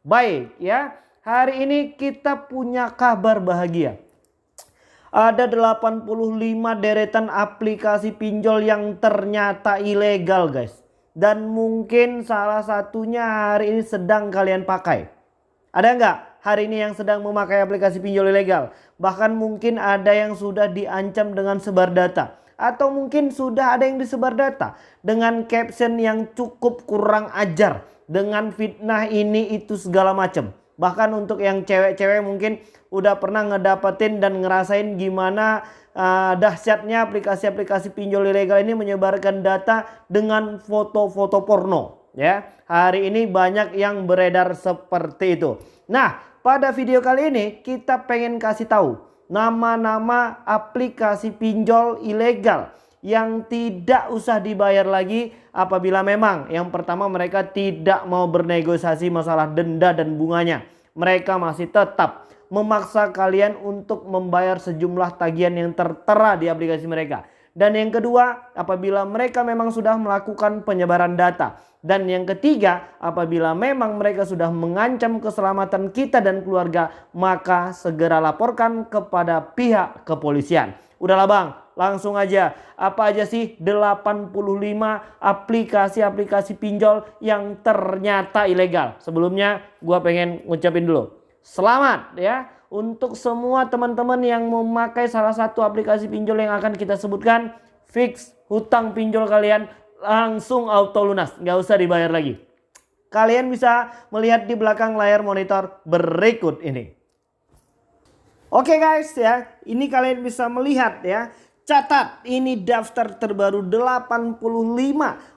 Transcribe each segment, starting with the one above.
Baik ya, hari ini kita punya kabar bahagia. Ada 85 deretan aplikasi pinjol yang ternyata ilegal guys. Dan mungkin salah satunya hari ini sedang kalian pakai. Ada nggak hari ini yang sedang memakai aplikasi pinjol ilegal? Bahkan mungkin ada yang sudah diancam dengan sebar data. Atau mungkin sudah ada yang disebar data dengan caption yang cukup kurang ajar. Dengan fitnah ini itu segala macam. Bahkan untuk yang cewek-cewek mungkin udah pernah ngedapetin dan ngerasain gimana dahsyatnya aplikasi-aplikasi pinjol ilegal ini menyebarkan data dengan foto-foto porno. Ya, hari ini banyak yang beredar seperti itu. Nah, pada video kali ini kita pengen kasih tahu nama-nama aplikasi pinjol ilegal yang tidak usah dibayar lagi apabila memang yang pertama mereka tidak mau bernegosiasi masalah denda dan bunganya. Mereka masih tetap memaksa kalian untuk membayar sejumlah tagihan yang tertera di aplikasi mereka. Dan yang kedua, apabila mereka memang sudah melakukan penyebaran data. Dan yang ketiga, apabila memang mereka sudah mengancam keselamatan kita dan keluarga, maka segera laporkan kepada pihak kepolisian. Udahlah bang, langsung aja. Apa aja sih 85 aplikasi-aplikasi pinjol yang ternyata ilegal? Sebelumnya gua pengen ngucapin dulu selamat ya untuk semua teman-teman yang memakai salah satu aplikasi pinjol yang akan kita sebutkan. Fix hutang pinjol kalian langsung auto lunas, nggak usah dibayar lagi. Kalian bisa melihat di belakang layar monitor berikut ini. Oke guys ya, ini kalian bisa melihat ya. Catat, ini daftar terbaru 85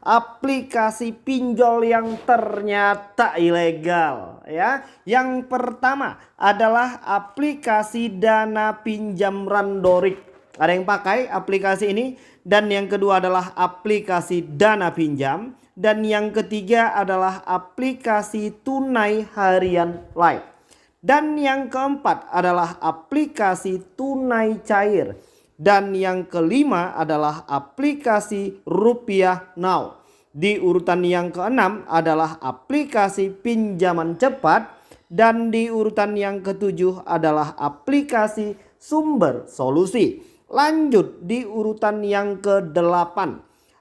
aplikasi pinjol yang ternyata ilegal ya. Yang pertama adalah aplikasi Dana Pinjam Randorik. Ada yang pakai aplikasi ini. Dan yang kedua adalah aplikasi Dana Pinjam. Dan yang ketiga adalah aplikasi Tunai Harian Live. Dan yang keempat adalah aplikasi Tunai Cair. Dan yang kelima adalah aplikasi Rupiah Now. Di urutan yang keenam adalah aplikasi pinjaman cepat. Dan di urutan yang ketujuh adalah aplikasi Sumber Solusi. Lanjut di urutan yang ke-8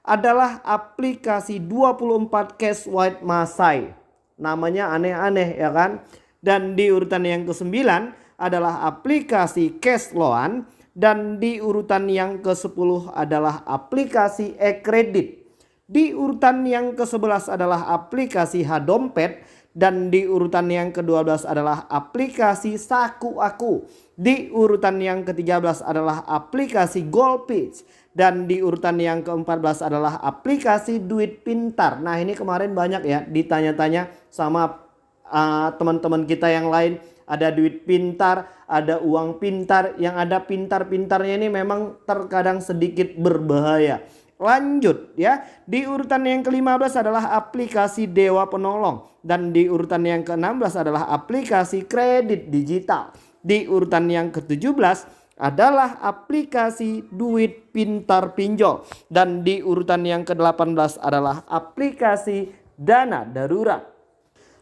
adalah aplikasi 24 Cash White Masai. Namanya aneh-aneh ya kan. Dan di urutan yang ke-9 adalah aplikasi Cash Loan. Dan di urutan yang ke-10 adalah aplikasi e-kredit. Di urutan yang ke-11 adalah aplikasi Hadompet. Dan di urutan yang ke-12 adalah aplikasi Saku Aku. Di urutan yang ke-13 adalah aplikasi Goldpeach. Dan di urutan yang ke-14 adalah aplikasi Duit Pintar. Nah ini kemarin banyak ya ditanya-tanya sama teman-teman kita yang lain. Ada duit pintar, ada uang pintar. Yang ada pintar-pintarnya ini memang terkadang sedikit berbahaya. Lanjut ya, di urutan yang ke-15 adalah aplikasi Dewa Penolong. Dan di urutan yang ke-16 adalah aplikasi kredit digital. Di urutan yang ke-17 adalah aplikasi Duit Pintar Pinjol. Dan di urutan yang ke-18 adalah aplikasi Dana Darurat.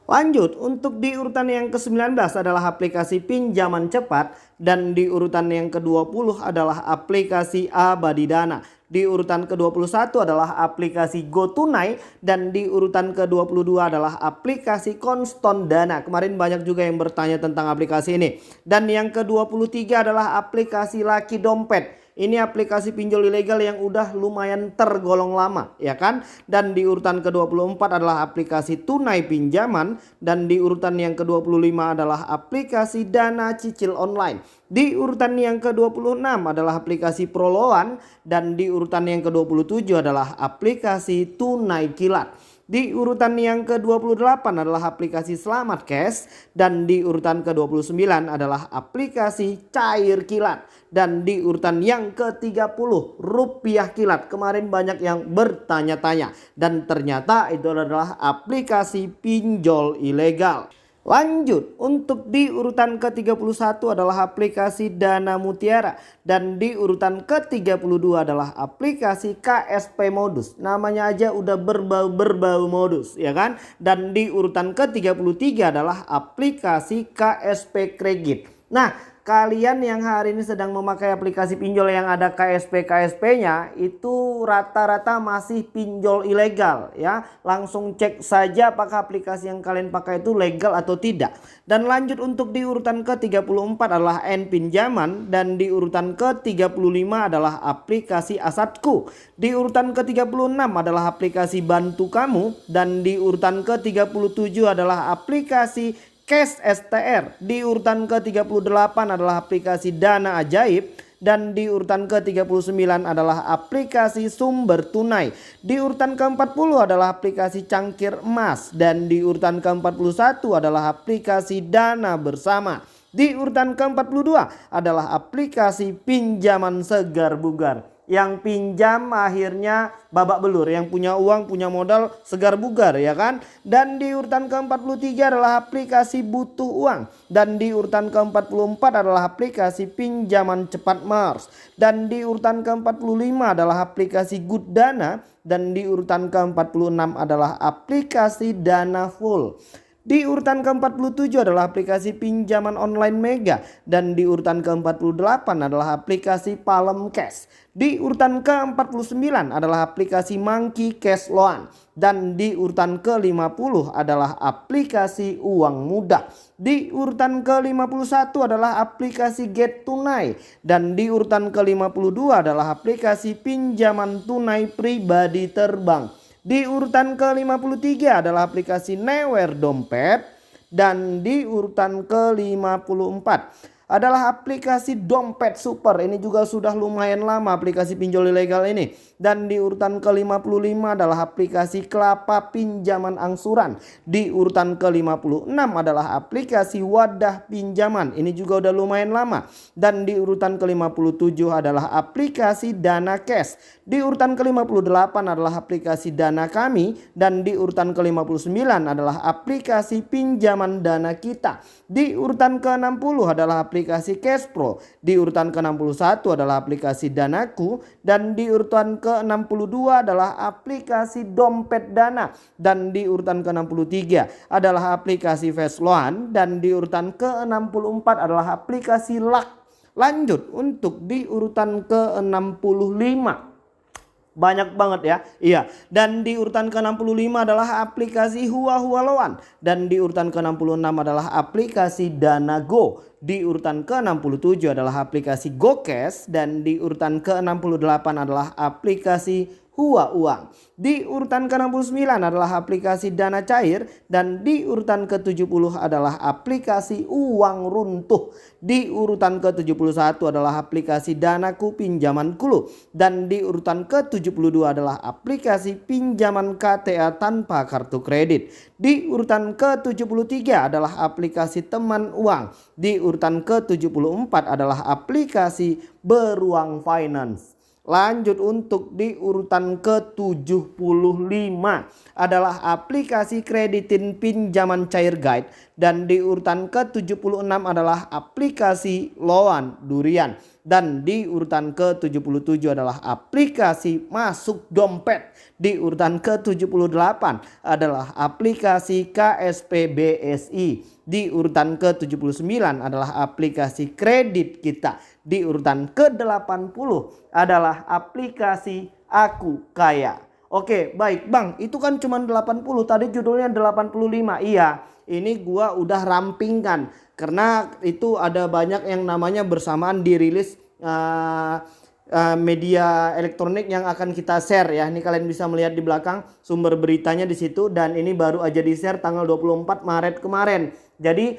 Lanjut, untuk di urutan yang ke-19 adalah aplikasi pinjaman cepat. Dan di urutan yang ke-20 adalah aplikasi Abadi Dana. Di urutan ke-21 adalah aplikasi GoTunai. Dan di urutan ke-22 adalah aplikasi Konston Dana. Kemarin banyak juga yang bertanya tentang aplikasi ini. Dan yang ke-23 adalah aplikasi Laki Dompet. Ini aplikasi pinjol ilegal yang udah lumayan tergolong lama ya kan. Dan di urutan ke-24 adalah aplikasi Tunai Pinjaman. Dan di urutan yang ke-25 adalah aplikasi Dana Cicil Online. Di urutan yang ke-26 adalah aplikasi Proloan. Dan di urutan yang ke-27 adalah aplikasi Tunai Kilat. Di urutan yang ke-28 adalah aplikasi Selamat Cash. Dan di urutan ke-29 adalah aplikasi Cair Kilat. Dan di urutan yang ke-30 Rupiah Kilat. Kemarin banyak yang bertanya-tanya. Dan ternyata itu adalah aplikasi pinjol ilegal. Lanjut, untuk di urutan ke-31 adalah aplikasi Dana Mutiara. Dan di urutan ke-32 adalah aplikasi KSP Modus. Namanya aja udah berbau modus, ya kan? Dan di urutan ke-33 adalah aplikasi KSP Kredit. Nah, kalian yang hari ini sedang memakai aplikasi pinjol yang ada KSP-nya itu rata-rata masih pinjol ilegal ya. Langsung cek saja apakah aplikasi yang kalian pakai itu legal atau tidak. Dan lanjut, untuk di urutan ke-34 adalah N-Pinjaman. Dan di urutan ke-35 adalah aplikasi Asadku. Di urutan ke-36 adalah aplikasi Bantu Kamu. Dan di urutan ke-37 adalah aplikasi Cash STR. Di urutan ke-38 adalah aplikasi Dana Ajaib. Dan di urutan ke-39 adalah aplikasi Sumber Tunai. Di urutan ke-40 adalah aplikasi Cangkir Emas. Dan di urutan ke-41 adalah aplikasi Dana Bersama. Di urutan ke-42 adalah aplikasi Pinjaman Segar Bugar. Yang pinjam akhirnya babak belur, yang punya uang punya modal segar bugar, ya kan. Dan di urutan ke-43 adalah aplikasi Butuh Uang. Dan di urutan ke-44 adalah aplikasi Pinjaman Cepat Mars. Dan di urutan ke-45 adalah aplikasi Good Dana. Dan di urutan ke-46 adalah aplikasi Dana Full. Di urutan ke-47 adalah aplikasi Pinjaman Online Mega. Dan di urutan ke-48 adalah aplikasi Palem Cash. Di urutan ke-49 adalah aplikasi Monkey Cash Loan. Dan di urutan ke-50 adalah aplikasi Uang Mudah. Di urutan ke-51 adalah aplikasi Get Tunai. Dan di urutan ke-52 adalah aplikasi Pinjaman Tunai Pribadi Terbang. Di urutan ke-53 adalah aplikasi Newer Dompet. Dan di urutan ke-54 adalah aplikasi Dompet Super. Ini juga sudah lumayan lama aplikasi pinjol ilegal ini. Dan di urutan ke-55 adalah aplikasi Kelapa Pinjaman Angsuran. Di urutan ke-56 adalah aplikasi Wadah Pinjaman. Ini juga udah lumayan lama. Dan di urutan ke-57 adalah aplikasi Dana Cash. Di urutan ke-58 adalah aplikasi Dana Kami. Dan di urutan ke-59 adalah aplikasi Pinjaman Dana Kita. Di urutan ke-60 adalah aplikasi Cash Pro. Di urutan ke-61 adalah aplikasi Danaku. Dan di urutan ke-62 adalah aplikasi Dompet Dana. Dan di urutan ke-63 adalah aplikasi Fast Loan. Dan di urutan ke-64 adalah aplikasi Luck. Lanjut, untuk di urutan ke-65 banyak banget ya. Iya. Dan di urutan ke-65 adalah aplikasi Hua Loan. Dan di urutan ke-66 adalah aplikasi Dana Go. Di urutan ke-67 adalah aplikasi GoCash. Dan di urutan ke-68 adalah aplikasi Hua Uang. Di urutan ke-69 adalah aplikasi Dana Cair. Dan di urutan ke-70 adalah aplikasi Uang Runtuh. Di urutan ke-71 adalah aplikasi Danaku Pinjaman Kulu. Dan di urutan ke-72 adalah aplikasi Pinjaman KTA tanpa kartu kredit. Di urutan ke-73 adalah aplikasi Teman Uang. Di urutan ke-74 adalah aplikasi Beruang Finance. Lanjut, untuk di urutan ke-75 adalah aplikasi Kreditin Pinjaman Cair Guide. Dan di urutan ke-76 adalah aplikasi Loan Durian. Dan di urutan ke-77 adalah aplikasi Masuk Dompet. Di urutan ke-78 adalah aplikasi KSP BSI. Di urutan ke-79 adalah aplikasi Kredit Kita. Di urutan ke-80 adalah aplikasi Aku Kaya. Oke, baik Bang, itu kan cuma 80, tadi judulnya 85. Iya, ini gua udah rampingkan karena itu ada banyak yang namanya bersamaan dirilis media elektronik yang akan kita share ya. Ini kalian bisa melihat di belakang sumber beritanya di situ, dan ini baru aja di share tanggal 24 Maret kemarin. Jadi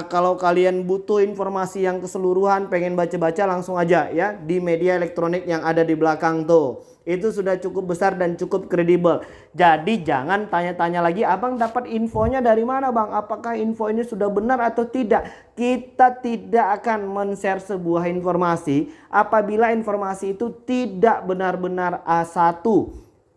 kalau kalian butuh informasi yang keseluruhan, pengen baca-baca, langsung aja ya di media elektronik yang ada di belakang tuh. Itu sudah cukup besar dan cukup kredibel. Jadi jangan tanya-tanya lagi, abang dapat infonya dari mana bang? Apakah info ini sudah benar atau tidak? Kita tidak akan men-share sebuah informasi apabila informasi itu tidak benar-benar A1.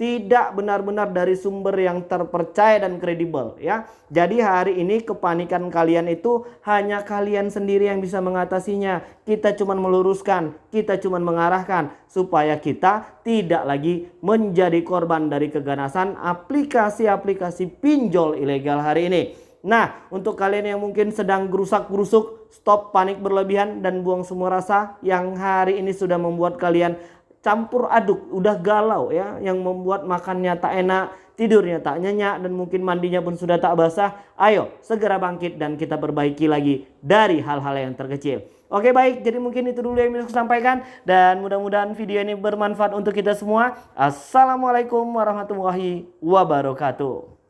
tidak benar-benar dari sumber yang terpercaya dan kredibel ya. Jadi hari ini kepanikan kalian itu hanya kalian sendiri yang bisa mengatasinya. Kita cuma meluruskan, kita cuma mengarahkan supaya kita tidak lagi menjadi korban dari keganasan aplikasi-aplikasi pinjol ilegal hari ini. Nah, untuk kalian yang mungkin sedang gerusak-gerusuk, stop panik berlebihan dan buang semua rasa yang hari ini sudah membuat kalian campur aduk, udah galau ya, yang membuat makannya tak enak, tidurnya tak nyenyak, dan mungkin mandinya pun sudah tak basah. Ayo segera bangkit dan kita perbaiki lagi dari hal-hal yang terkecil. Oke baik, jadi mungkin itu dulu yang bisa saya sampaikan, dan mudah-mudahan video ini bermanfaat untuk kita semua. Assalamualaikum warahmatullahi wabarakatuh.